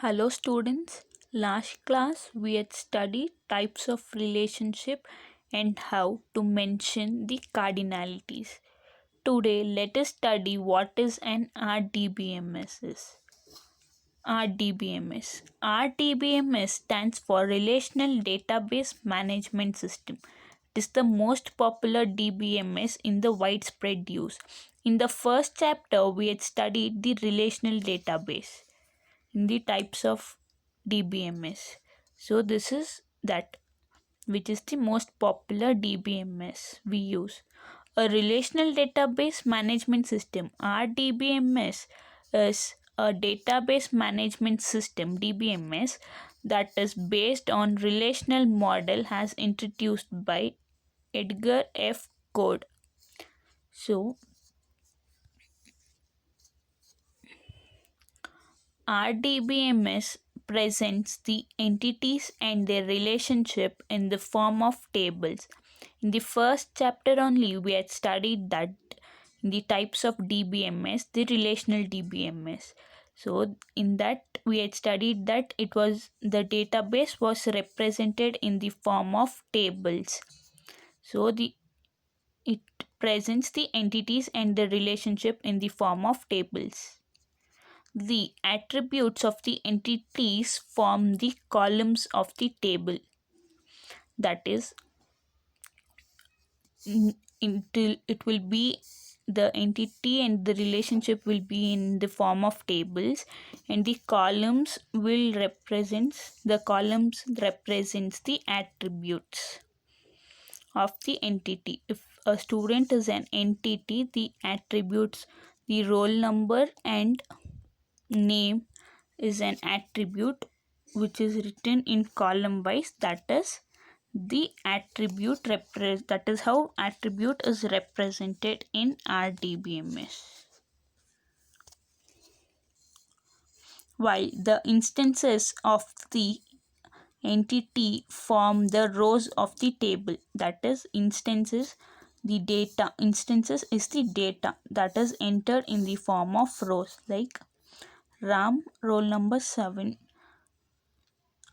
Hello students, last class we had studied types of relationship and how to mention the cardinalities. Today let us study what is an RDBMS is. RDBMS. RDBMS stands for Relational Database Management System. It is the most popular DBMS in the widespread use. In the first chapter we had studied the relational database in the types of DBMS. So this is that which is the most popular DBMS we use. A relational database management system, RDBMS, is a database management system DBMS that is based on relational model as introduced by Edgar F. Code. So RDBMS presents the entities and their relationship in the form of tables. In the first chapter only, we had studied that in the types of DBMS, the relational DBMS. So in that we had studied that the database was represented in the form of tables. So it presents the entities and the relationship in the form of tables. The attributes of the entities form the columns of the table. That is, it will be the entity and the relationship will be in the form of tables, and the columns represents the attributes of the entity. If a student is an entity, the attributes, the roll number and name is an attribute which is written in column wise. That is the attribute that is how attribute is represented in RDBMS. While the instances of the entity form the rows of the table. That is, instances is the data that is entered in the form of rows, like Ram roll number 7,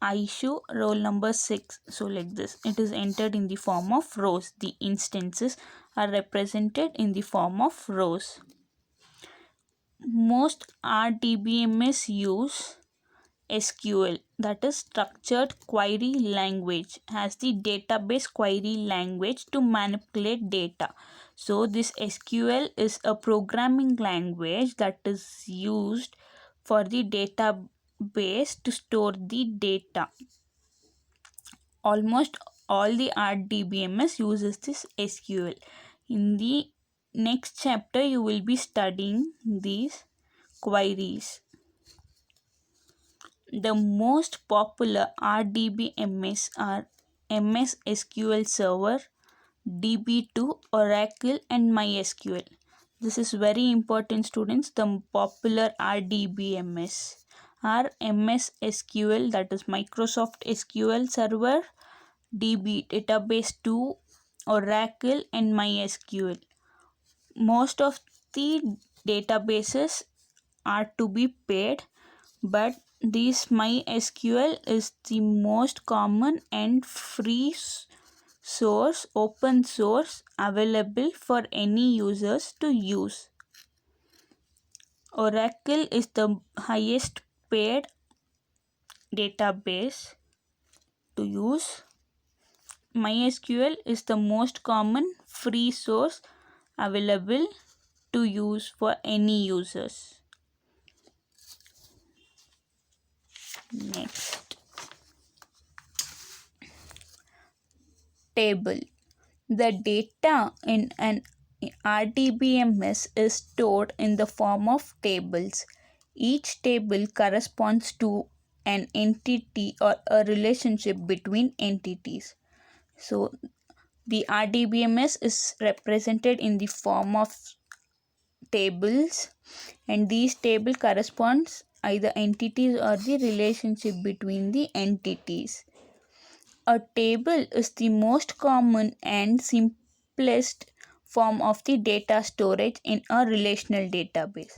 Aishu roll number 6. So like this, it is entered in the form of rows. The instances are represented in the form of rows. Most RDBMS use SQL, that is structured query language, as the database query language to manipulate data. So this SQL is a programming language that is used for the database to store the data. Almost all the RDBMS uses this SQL. In the next chapter you will be studying these queries. The most popular RDBMS are MS SQL Server, DB2, Oracle and MySQL. This is very important, students. The popular RDBMS are MS SQL, that is Microsoft SQL Server, DB Database 2, Oracle and MySQL. Most of the databases are to be paid, but this MySQL is the most common and free source, open source, available for any users to use. Oracle is the highest paid database to use. MySQL is the most common free source available to use for any users. Next, table. The data in an RDBMS is stored in the form of tables. Each table corresponds to an entity or a relationship between entities. So the RDBMS is represented in the form of tables, and these table corresponds either entities or the relationship between the entities. A table is the most common and simplest form of the data storage in a relational database.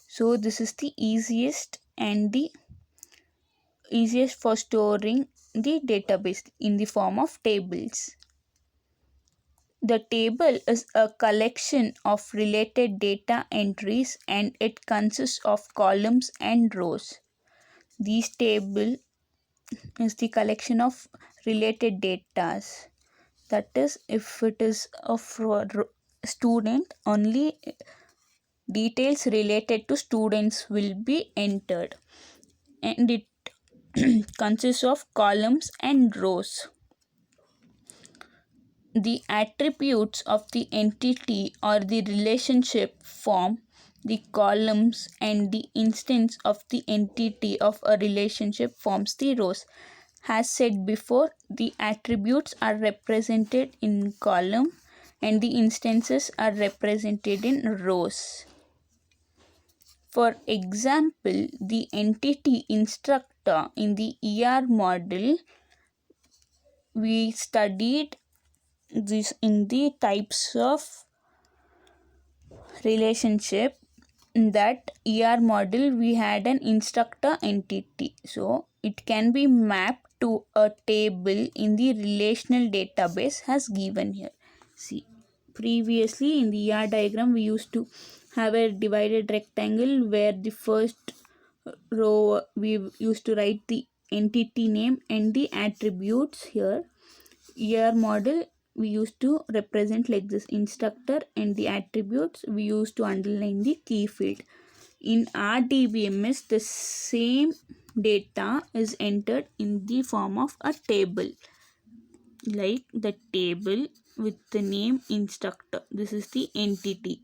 So this is the easiest and the easiest for storing the database in the form of tables. The table is a collection of related data entries and it consists of columns and rows. This table is the collection of related data. That is, if it is a student, only details related to students will be entered, and it consists of columns and rows. The attributes of the entity or the relationship form the columns, and the instance of the entity of a relationship forms the rows. As said before, the attributes are represented in column and the instances are represented in rows. For example, the entity instructor in the ER model, we studied this in the types of relationship. In that ER model, we had an instructor entity. So it can be mapped to a table in the relational database as given here. See, previously in the ER diagram, we used to have a divided rectangle where the first row we used to write the entity name and the attributes. Here ER model, we used to represent like this: instructor and the attributes we used to underline the key field. In RDBMS, the same data is entered in the form of a table, like the table with the name instructor. This is the entity.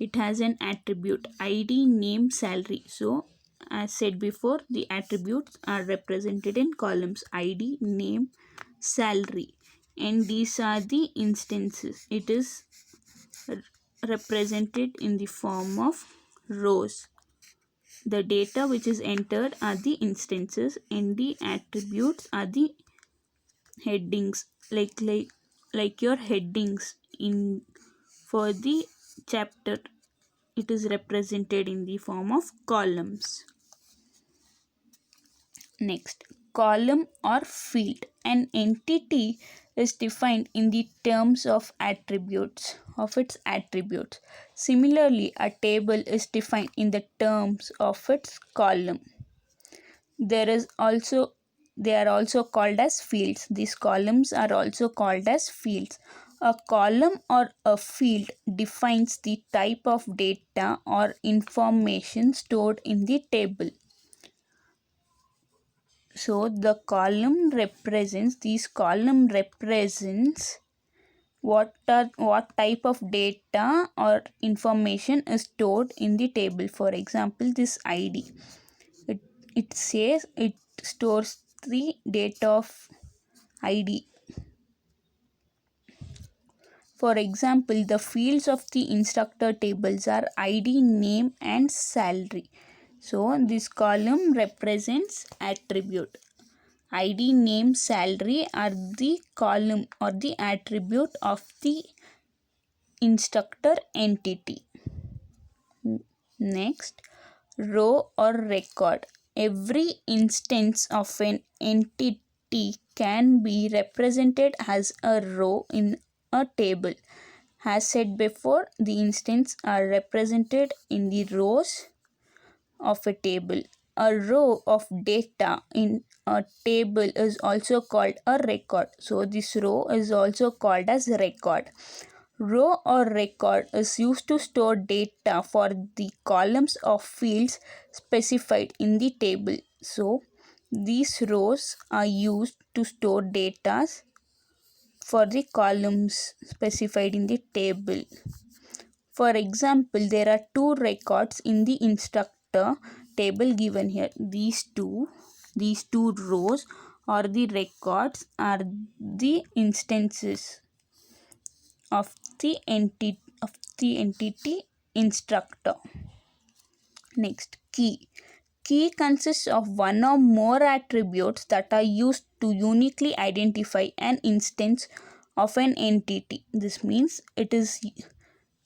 It has an attribute ID, name, salary. So as said before, the attributes are represented in columns: ID, name, salary, and these are the instances. It is represented in the form of rows. The data which is entered are the instances and the attributes are the headings, like your headings in for the chapter. It is represented in the form of columns. Next, column or field. An entity is defined in the terms of attributes of its attributes. Similarly, a table is defined in the terms of its column. They are also called as fields. These columns are also called as fields. A column or a field defines the type of data or information stored in the table. So the column represents what type of data or information is stored in the table. For example, this ID, it says it stores the data of ID. For example, the fields of the instructor tables are ID, name, and salary. So this column represents attribute. ID, name, salary are the column or the attribute of the instructor entity. Next, row or record. Every instance of an entity can be represented as a row in a table. As said before, the instances are represented in the rows of a table. A row of data in a table is also called a record. So this row is also called as record. Row or record is used to store data for the columns of fields specified in the table. So these rows are used to store data for the columns specified in the table. For example, there are two records in the instructor table given here. These two rows or the records are the instances of the entity instructor. Next, key. Key consists of one or more attributes that are used to uniquely identify an instance of an entity. This means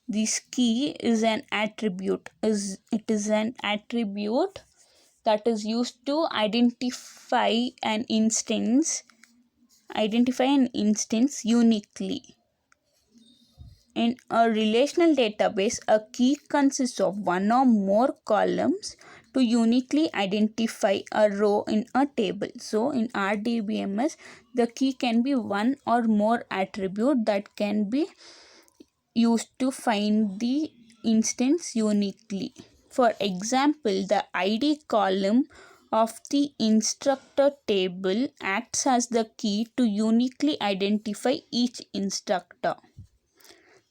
this key is an attribute. It is an attribute that is used to identify an instance uniquely. In a relational database, a key consists of one or more columns to uniquely identify a row in a table. So in RDBMS, the key can be one or more attribute that can be used to find the instance uniquely. For example, the ID column of the instructor table acts as the key to uniquely identify each instructor.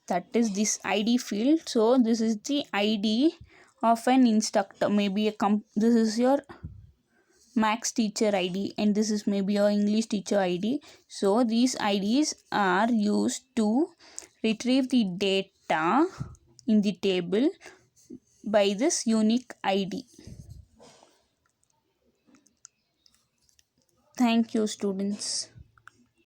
That is this ID field. So this is the ID of an instructor. Maybe this is your max teacher ID and this is maybe your English teacher ID. So these IDs are used to retrieve the data in the table by this unique ID. Thank you, students.